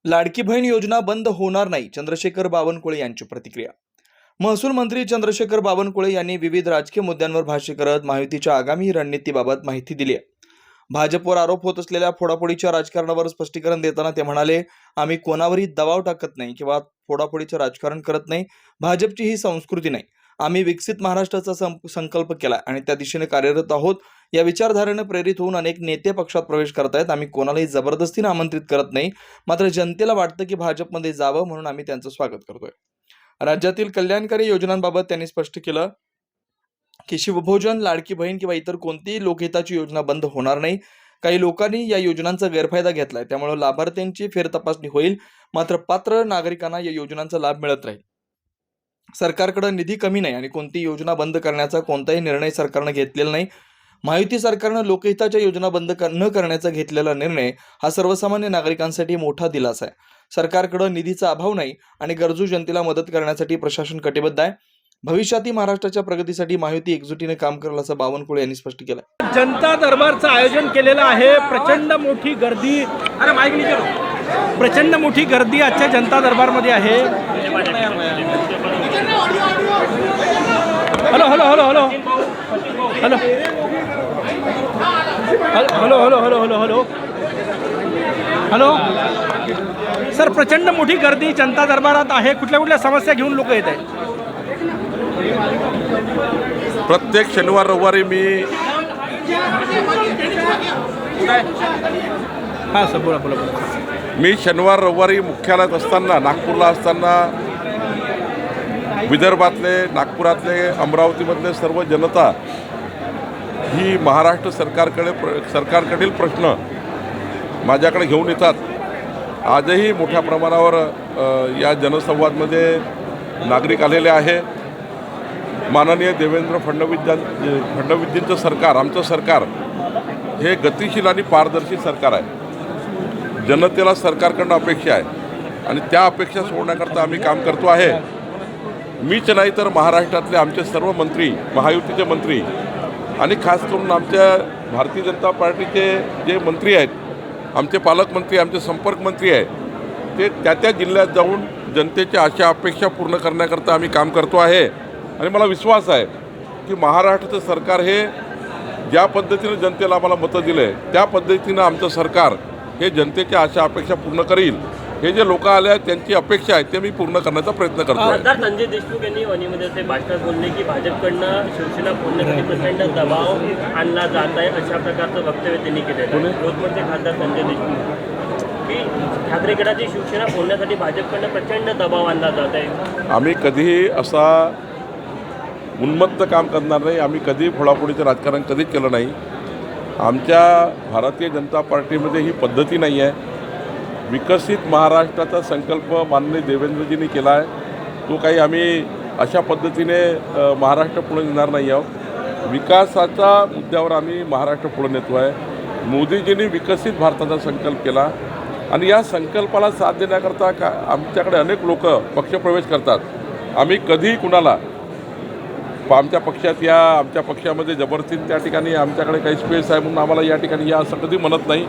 लाडकी बहीण योजना बंद होणार नाही, चंद्रशेखर बावनकुळे यांची प्रतिक्रिया. महसूल मंत्री चंद्रशेखर बावनकुळे यांनी विविध राजकीय मुद्द्यांवर भाष्य करत महायुतीच्या आगामी रणनीतीबाबत माहिती दिली आहे. भाजपवर आरोप होत असलेल्या फोडाफोडीच्या राजकारणावर स्पष्टीकरण देताना ते म्हणाले, आम्ही कोणावरही दबाव टाकत नाही किंवा फोडाफोडीचं राजकारण करत नाही. भाजपची ही संस्कृती नाही. आम्ही विकसित महाराष्ट्राचा संकल्प केला आणि त्या दिशेने कार्यरत आहोत. या विचारधारेने प्रेरित होऊन अनेक नेते पक्षात प्रवेश करतायत. आम्ही कोणालाही जबरदस्तीने आमंत्रित करत नाही. मात्र जनतेला वाटतं की भाजपमध्ये जावं, म्हणून आम्ही त्यांचं स्वागत करतोय. राज्यातील कल्याणकारी योजनांबाबत त्यांनी स्पष्ट केलं की शिवभोजन, लाडकी बहीण किंवा इतर कोणतीही लोकहिताची योजना बंद होणार नाही. काही लोकांनी या योजनांचा गैरफायदा घेतलाय, त्यामुळे लाभार्थ्यांची फेरतपासणी होईल. मात्र पात्र नागरिकांना या योजनांचा लाभ मिळत राहील. सरकारकडे निधी कमी नाही आणि कोणती योजना बंद करण्याचा कोणताही निर्णय सरकारने घेतलेला नाही. महायुती सरकारनं लोकहिताच्या योजना बंद न करण्याचा घेतलेला निर्णय हा सर्वसामान्य नागरिकांसाठी मोठा दिलासा आहे. सरकारकडे निधीचा अभाव नाही आणि गरजू जनतेला मदत करण्यासाठी प्रशासन कटिबद्ध आहे. भविष्यातही महाराष्ट्राच्या प्रगतीसाठी महायुती एकजुटीने काम करेल, असं बावनकुळे यांनी स्पष्ट केलं. जनता दरबारचं आयोजन केलेलं आहे. प्रचंड मोठी गर्दी आजच्या जनता दरबारमध्ये आहे. Hello hello hello hello hello hello hello hello hello hello hello sir, प्रचंड मोठी गर्दी जनता दरबारात आहे. कुठल्या कुठल्या समस्या घेऊन लोक येत आहेत? प्रत्येक शनिवार रविवारी हां सर, बोला बोला बोला. मी शनिवार रविवारी मुख्यालयात असताना, नागपूरला असताना विदर्भातले, नागपुरातले, अमरावतीमधले सर्व जनता ही महाराष्ट्र सरकारकडील प्रश्न माझ्याकडे घेऊन येतात. आजही मोठ्या प्रमाणावर या जनसंवादमध्ये नागरिक आलेले आहे. माननीय देवेंद्र फडणवीसजींचं सरकार, आमचं सरकार हे गतिशील आणि पारदर्शी सरकार आहे. जनतेला सरकारकडनं अपेक्षा आहे आणि त्या अपेक्षा सोडण्याकरता आम्ही काम करतो आहे. मीच नाही तर महाराष्ट्रातले आमचे सर्व मंत्री, महायुतीचे मंत्री आणि खास करून आमच्या भारतीय जनता पार्टीचे जे मंत्री आहेत, आमचे पालकमंत्री, आमचे संपर्कमंत्री आहेत, ते त्या जिल्ह्यात जाऊन जनतेच्या आशा अपेक्षा पूर्ण करण्याकरता आम्ही काम करतो आहे. आणि मला विश्वास आहे की महाराष्ट्राचं सरकार हे ज्या पद्धतीनं जनतेला आम्हाला मतं दिले त्या पद्धतीनं आमचं सरकार हे जनतेच्या आशा अपेक्षा पूर्ण करील. हे जे लोक आले आहेत त्यांची अपेक्षा आहे ते मी पूर्ण करण्याचा प्रयत्न करतो आहे. खासदार संजय देशमुख यांनी वणीमध्ये असे भाषणात बोलले की भाजपकडनं शिवसेना फोडण्यासाठी प्रचंड दबाव आणला जात आहे, अशा प्रकारचं वक्तव्य त्यांनी केलेलं आहे. यवतमाळचे खासदार संजय देशमुख की ठाकरे गटाची शिवसेना फोडण्यासाठी भाजपकडनं प्रचंड दबाव आणला जात आहे. आम्ही कधीही असा उन्मत्त काम करणार नाही. आम्ही कधी फोडाफोडीचं राजकारण कधीच केलं नाही. आमच्या भारतीय जनता पार्टीमध्ये ही पद्धती नाही आहे. विकसित महाराष्ट्राचा संकल्प माननीय देवेंद्रजींनी केला आहे. तो काही आम्ही अशा पद्धतीने महाराष्ट्र पुढे नेणार नाही आहोत. विकासाच्या मुद्द्यावर आम्ही महाराष्ट्र पुढे नेतो आहे. मोदीजींनी विकसित भारताचा संकल्प केला आणि या संकल्पाला साथ देण्याकरता आमच्याकडे अनेक लोक पक्षप्रवेश करतात. आम्ही कधीही कुणाला आमच्या पक्षात या, आमच्या पक्षामध्ये जबरदस्तीने त्या ठिकाणी आमच्याकडे काही स्पेस आहे म्हणून आम्हाला या ठिकाणी या असं कधी म्हणत नाही.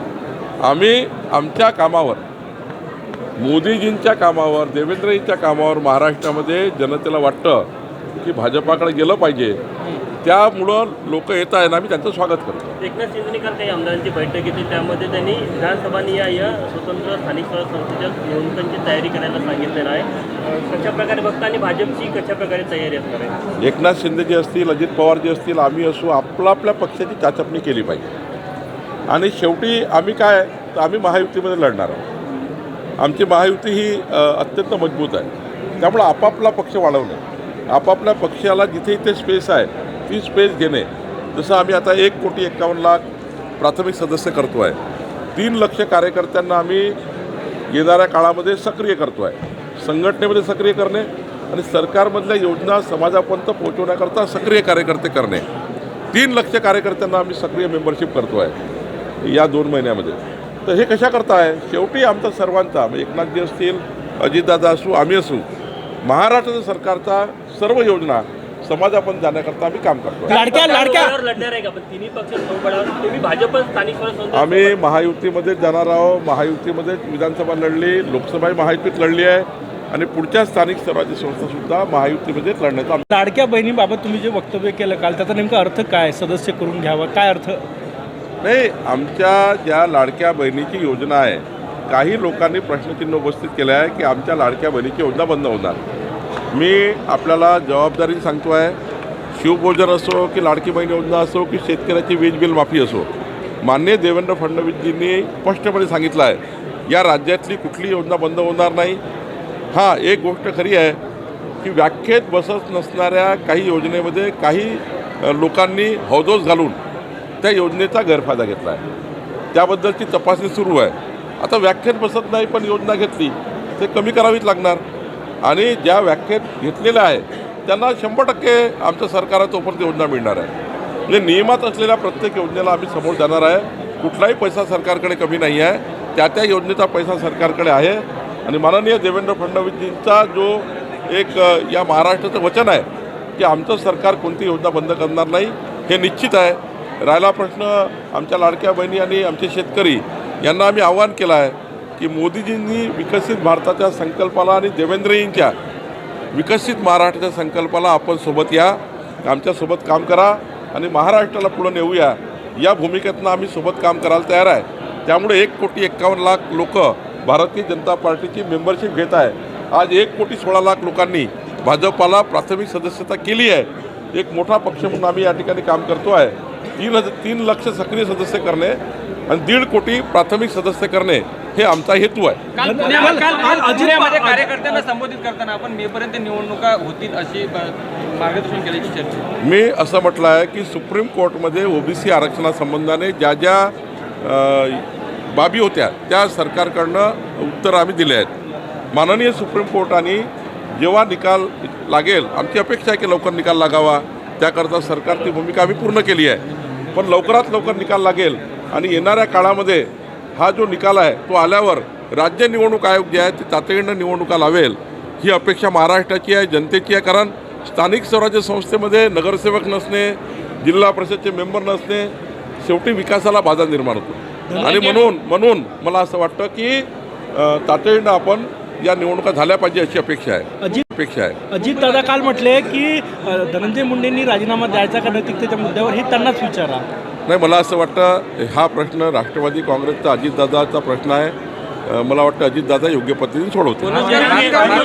आम्ही आमच्या कामावर, मोदीजींच्या कामावर, देवेंद्रजींच्या कामावर महाराष्ट्रामध्ये जनतेला वाटतं की भाजपाकडे गेलं पाहिजे, त्यामुळं लोक येत आहेत. आम्ही त्यांचं स्वागत करतो. एकनाथ शिंदेंनी काल काही आमदारांची बैठक घेतली, त्यामध्ये त्यांनी विधानसभानिहाय स्वतंत्र स्थानिक स्वराज्य निवडणुकांची तयारी करायला सांगितलेलं आहे. कशा प्रकारे बघता आणि भाजपची कशा प्रकारे तयारी असणार आहे? एकनाथ शिंदेजी असतील, अजित पवारजी असतील, आम्ही असू, आपल्या पक्षाची चाचपणी केली पाहिजे. आणि शेवटी आम्ही काय, तर आम्ही महायुतीमध्ये लढणार आहोत. आमची महायुती ही अत्यंत मजबूत आहे. त्यामुळं आपापला पक्ष वाढवणे, आपापल्या पक्षाला जिथे इथे स्पेस आहे ती स्पेस घेणे. जसं आम्ही आता 1,51,00,000 प्राथमिक सदस्य करतो आहे. 3 लाख कार्यकर्त्यांना आम्ही येणाऱ्या काळामध्ये सक्रिय करतो आहे. संघटनेमध्ये सक्रिय करणे आणि सरकारमधल्या योजना समाजापर्यंत पोहोचवण्याकरता सक्रिय कार्यकर्ते करणे. 3 लाख कार्यकर्त्यांना आम्ही सक्रिय मेंबरशिप करतो आहे या 2 महिन्यामध्ये. तर हे कशा करता आहे, शेवटी आमचा सर्वांचा, एकनाथजी असतील, अजितदादा असू, आम्ही असू, महाराष्ट्र सरकारचा सर्व योजना समाजापर्यंत जाण्याकरता आम्ही काम करतो. लाडक्या बळावर लढणार आहे का? पण तिन्ही पक्ष बळावर तुम्ही भाजप स्थानिक स्वराज्य आम्ही महायुतीमध्येच जाणार आहोत. महायुतीमध्येच विधानसभा लढली, लोकसभा महायुतीत लढली आहे आणि पुढच्या स्थानिक स्वराज्य संस्थासुद्धा महायुतीमध्येच लढण्याचा लाडक्या बहिणीबाबत तुम्ही जे वक्तव्य केलं काल, त्याचा नेमका अर्थ काय? सदस्य करून घ्यावं, काय अर्थ? नाही, आमच्या ज्या लाडक्या बहिणीची योजना आहे, काही लोकांनी प्रश्नचिन्ह उपस्थित केलं आहे की आमच्या लाडक्या बहिणीची योजना बंद होणार. मी आपल्याला जबाबदारी सांगतो आहे, शिवभोजन असो की लाडकी बहीण योजना असो की शेतकऱ्याची वीज बिल माफी असो, माननीय देवेंद्र फडणवीसजींनी स्पष्टपणे सांगितलं आहे या राज्यातली कुठली योजना बंद होणार नाही. हां, एक गोष्ट खरी आहे की व्याख्येत बसत नसणाऱ्या काही योजनेमध्ये काही लोकांनी हौदोस घालून त्या योजनेचा गैरफायदा घेतला आहे. त्याबद्दलची तपासणी सुरू आहे. आता व्याख्येत बसत नाही पण योजना घेतली ते कमी करावीच लागणार आणि ज्या व्याख्येत घेतलेल्या आहे त्यांना 100% आमचं सरकार तोपर्यंत योजना मिळणार आहे. म्हणजे नियमात असलेल्या प्रत्येक योजनेला आम्ही समोर जाणार आहे. कुठलाही पैसा सरकारकडे कमी नाही आहे. त्या योजनेचा पैसा सरकारकडे आहे आणि माननीय देवेंद्र फडणवीसजींचा जो एक या महाराष्ट्राचं वचन आहे की आमचं सरकार कोणती योजना बंद करणार नाही हे निश्चित आहे. राहिला प्रश्न आमच्या लाडक्या बहिणी आणि आमचे शेतकरी यांना आम्ही आवाहन केलं आहे की मोदीजींनी विकसित भारताच्या संकल्पाला आणि देवेंद्रजींच्या विकसित महाराष्ट्राच्या संकल्पाला आपण सोबत या, आमच्यासोबत काम करा आणि महाराष्ट्राला पुढं नेऊया. या भूमिकेतनं आम्ही सोबत काम करायला तयार आहे. त्यामुळे 1,51,00,000 लोक भारतीय जनता पार्टीची मेंबरशिप घेत आहे. आज 1,16,00,000 लोकांनी भाजपाला प्राथमिक सदस्यता केली आहे. एक मोठा पक्ष म्हणून आम्ही या ठिकाणी काम करतो आहे. 3 लाख सक्रिय सदस्य करणे आणि 1.5 कोटी प्राथमिक सदस्य करणे हे आमचा हेतू आहे. काल पुण्यामध्ये कार्यकर्त्यांना संबोधित करताना आपण मेपर्यंत निवडणुका होतील अशी मार्गदर्शन केल्याची चर्चा. मी असं म्हटलं आहे की सुप्रीम कोर्टमध्ये ओबीसी आरक्षणासंबंधाने ज्या बाबी होत्या त्या सरकारकडनं उत्तर आम्ही दिले आहेत. माननीय सुप्रीम कोर्टाने जेव्हा निकाल लागेल, आमची अपेक्षा आहे की लवकर निकाल लागावा, त्याकरता सरकारची भूमिका आम्ही पूर्ण केली आहे. पण लवकरात लवकर निकाल लागेल आणि येणाऱ्या काळामध्ये हा जो निकाल आहे तो आल्यावर राज्य निवडणूक आयोग जे आहे ते तातडीनं निवडणुका लावेल ही अपेक्षा महाराष्ट्राची आहे, जनतेची आहे. कारण स्थानिक स्वराज्य संस्थेमध्ये नगरसेवक नसणे, जिल्हा परिषदचे मेंबर नसणे शेवटी विकासाला बाधा निर्माण होतो आणि म्हणून मला असं वाटतं की तातडीनं आपण या निवडणुका झाल्या पाहिजे अशी अपेक्षा आहे. अजित दादा काल म्हटले की धनंजय मुंडेंनी राजीनामा द्यायचा का नैतिकतेच्या मुद्द्यावर हे त्यांनाच विचारा. नाही, मला असं वाटतं हा प्रश्न राष्ट्रवादी काँग्रेसचा अजितदादाचा प्रश्न आहे. मला वाटतं अजितदादा योग्य पद्धतीने सोडवतो. मनोज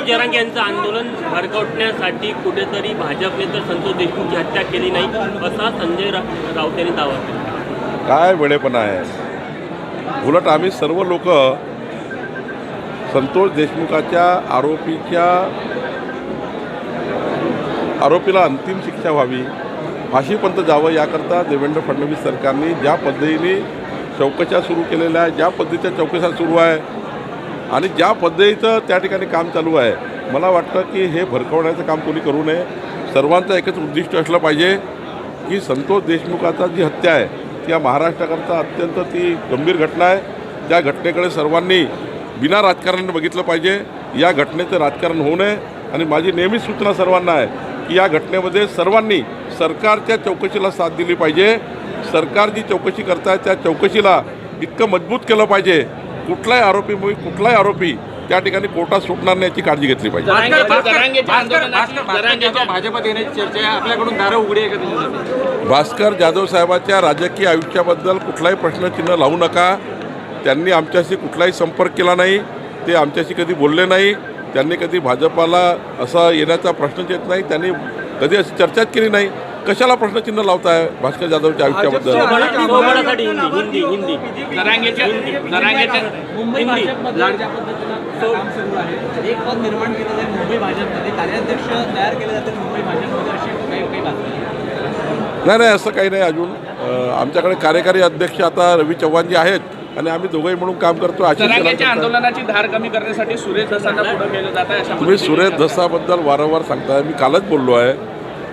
जरांगे यांचं आंदोलन भडकवण्यासाठी कुठेतरी भाजपने तर संतोष देशमुखची हत्या केली नाही असा संजय राऊत यांनी दावा केला. काय वेळेपणा आहे. उलट आम्ही सर्व लोक संतोष देशमुखाच्या आरोपीला अंतिम शिक्षा व्हावी, फाशीपर्यंत जावं याकरता देवेंद्र फडणवीस सरकारने ज्या पद्धतीने चौकशा सुरू केलेल्या आहे, ज्या पद्धतीच्या चौकशा सुरू आहे आणि ज्या पद्धतीचं त्या ठिकाणी काम चालू आहे, मला वाटतं की हे भडकवण्याचं काम कोणी करू नये. सर्वांचं एकच उद्दिष्ट असलं पाहिजे की संतोष देशमुखाचा जी हत्या आहे ती या महाराष्ट्राकरता अत्यंत ती गंभीर घटना आहे. त्या घटनेकडे सर्वांनी बिना राजकारणाने बघितलं पाहिजे. या घटनेचं राजकारण होऊ नये आणि माझी नेहमीच सूचना सर्वांना आहे की या घटनेमध्ये सर्वांनी सरकारच्या चौकशीला साथ दिली पाहिजे. सरकार जी चौकशी करताय त्या चौकशीला इतकं मजबूत केलं पाहिजे कुठलाही आरोपी त्या ठिकाणी कोर्टात सुटणार नाही याची काळजी घेतली पाहिजे. भाजपात येण्याची चर्चा आहे, आपल्याकडून दारं उघडी आहे का त्याच्यासाठी? भास्कर जाधव साहेबाच्या राजकीय आयुष्याबद्दल कुठलाही प्रश्नचिन्ह लावू नका. त्यांनी आमच्याशी कुठलाही संपर्क केला नाही, ते आमच्याशी कधी बोलले नाही, त्यांनी कधी भाजपाला असा येण्याचा प्रश्नच येत नाही, त्यांनी कधी अशी चर्चाच केली नाही. कशाला प्रश्नचिन्ह लावताय भास्कर जाधवच्या आयुष्याबद्दल? एक पद निर्माण केलं जाईल मुंबई भाजपमध्ये, कार्याध्यक्ष तयार केले जातील मुंबई भाजपमध्ये अशी काही बातमी? नाही, असं काही नाही. अजून आमच्याकडे कार्यकारी अध्यक्ष आता रवी चव्हाणजी आहेत आणि आम्ही दोघंही म्हणून काम करतो. आंदोलनाची धार कमी करण्यासाठी सुरेश धसांना पुढे केलं जात आहे. तुम्ही सुरेश धसाबद्दल वारंवार सांगताय. मी कालच बोललो आहे,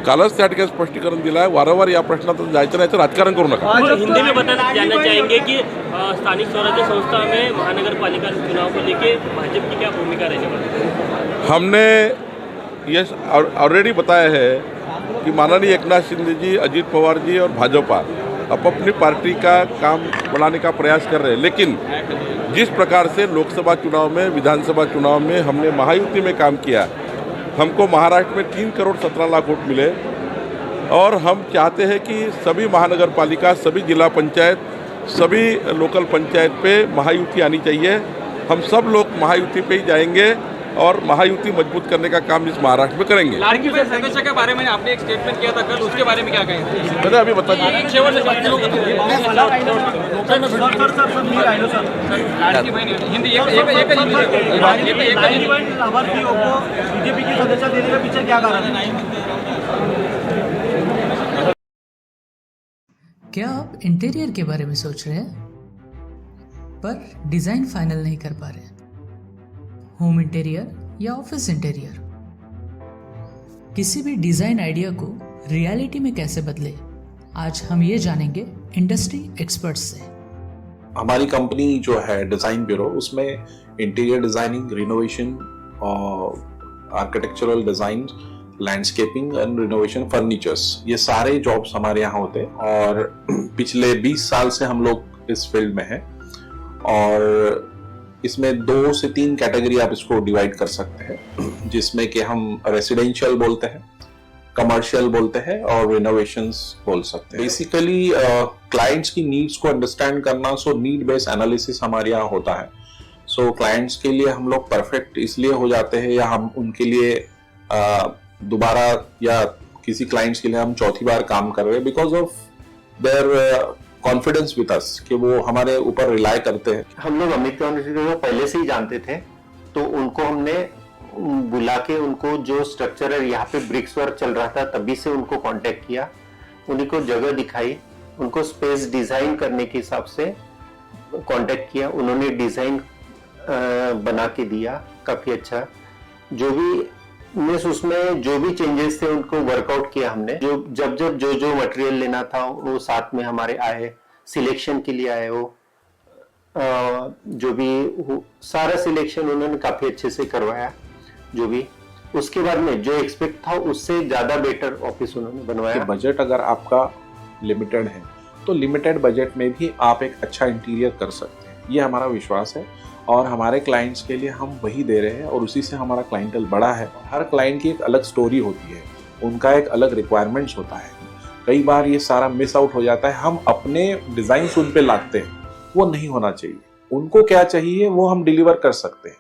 कालच त्या ठिकाणी स्पष्टीकरण दिलं आहे. वारंवार या प्रश्नात जायचं नाही तर राजकारण करू नका. हिंदी में बताना जानना चाहेंगे कि स्थानिक स्वराज्य संस्था में महानगर पालिका चुनाव को लेके भाजपा की क्या भूमिका रहने वाली है? हमने ये ऑलरेडी बताया है कि माननीय एकनाथ शिंदे जी, अजीत पवार जी और भाजपा अपनी पार्टी का काम बढ़ाने का प्रयास कर रहे हैं, लेकिन जिस प्रकार से लोकसभा चुनाव में, विधानसभा चुनाव में हमने महायुति में काम किया, हमको महाराष्ट्र में 3 करोड़ 17 लाख वोट मिले और हम चाहते हैं कि सभी महानगर पालिका, सभी जिला पंचायत, सभी लोकल पंचायत पे महायुति आनी चाहिए। हम सब लोग महायुति पे ही जाएंगे और महायुति मजबूत करने का काम इस महाराष्ट्र में करेंगे। लाडकी बहन सदस्य के बारे में आपने एक स्टेटमेंट किया था कल, उसके बारे में क्या कहेंगे? मैंने अभी बता दिया। लाडकी बहन हिंदी लाभार्थियों को बीजेपी की सदस्यता देने के पीछे क्या कारण है? क्या आप इंटीरियर के बारे में सोच रहे हैं पर डिज़ाइन फाइनल नहीं कर पा रहे? होम इंटीरियर या ऑफिस इंटीरियर, किसी भी डिज़ाइन आइडिया को रियलिटी में कैसे बदले, आज हम ये जानेंगे इंडस्ट्री एक्सपर्ट्स से। हमारी कंपनी जो है डिज़ाइन ब्यूरो, उसमें interior designing, renovation, architectural design, landscaping end renovation, furnitures, ये सारे जॉब्स हमारे यहाँ होते हैं और पिछले 20 साल से हम लोग इस फील्ड में हैं और इसमें 2 से 3 कैटेगरी आप इसको डिवाइड कर सकते हैं, जिसमें कि हम रेसिडेंशियल बोलते हैं, कमर्शियल बोलते हैं और रिनोवेशंस बोल सकते हैं। बेसिकली क्लाइंट्स की नीड्स को अंडरस्टैंड करना, सो नीड बेस्ड एनालिसिस हमारे यहाँ होता है। सो क्लाइंट्स के लिए हम लोग परफेक्ट इसलिए हो जाते हैं या हम उनके लिए दोबारा या किसी क्लाइंट्स के लिए हम चौथी बार काम कर रहे हैं because of their confidence with us, कि वो हमारे ऊपर रिलाई करते हैं। हम लोग अमित यूनिवर्सिटी को पहले से ही जानते थे, तो उनको हमने बुला के उनको जो स्ट्रक्चर है, यहाँ पे ब्रिक्स वर्क चल रहा था तभी से उनको कांटेक्ट किया, उन्हीं को जगह दिखाई, उनको स्पेस डिजाइन करने के हिसाब से कांटेक्ट किया, उन्होंने डिजाइन बना के दिया काफी अच्छा। जो भी उसमें जो भी चेंजेस थे उनको वर्कआउट किया हमने, जब जो मटेरियल लेना था वो साथ में हमारे आए, सिलेक्शन के लिए आए, वो जो भी सारा सिलेक्शन उन्होंने काफी अच्छे से करवाया। जो भी उसके बाद में जो एक्सपेक्ट था उससे ज्यादा बेटर ऑफिस उन्होंने बनवाया। बजट अगर आपका लिमिटेड है तो लिमिटेड बजट में भी आप एक अच्छा इंटीरियर कर सकते हैं, ये हमारा विश्वास है और हमारे क्लाइंट्स के लिए हम वही दे रहे हैं और उसी से हमारा क्लाइंटल बड़ा है। हर क्लाइंट की एक अलग स्टोरी होती है, उनका एक अलग रिक्वायरमेंट्स होता है, कई बार ये सारा मिस आउट हो जाता है। हम अपने डिज़ाइन उन पे लाते हैं, वो नहीं होना चाहिए। उनको क्या चाहिए वो हम डिलीवर कर सकते हैं,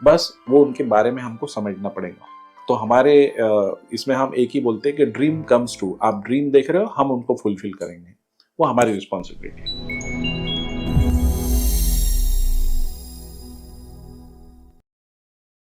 बस वो उनके बारे में हमको समझना पड़ेगा। तो हमारे इसमें हम एक ही बोलते हैं कि ड्रीम कम्स ट्रू। आप ड्रीम देख रहे हो, हम उनको फुलफिल करेंगे, वो हमारी रिस्पॉन्सिबिलिटी है।